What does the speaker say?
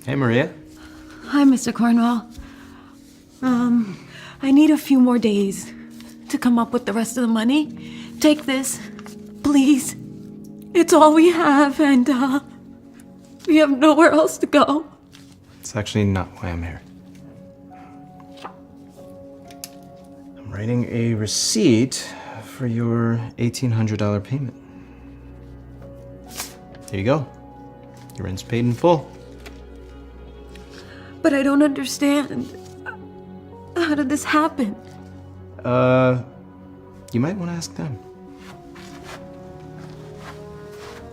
Hey, Maria. Hi, Mr. Cornwell. I need a few more days to come up with the rest of the money. Take this, please. It's all we have, and, we have nowhere else to go. It's actually not why I'm here. I'm writing a receipt for your $1,800 payment. Here you go. Your rent's paid in full. But I don't understand. How did this happen? You might want to ask them.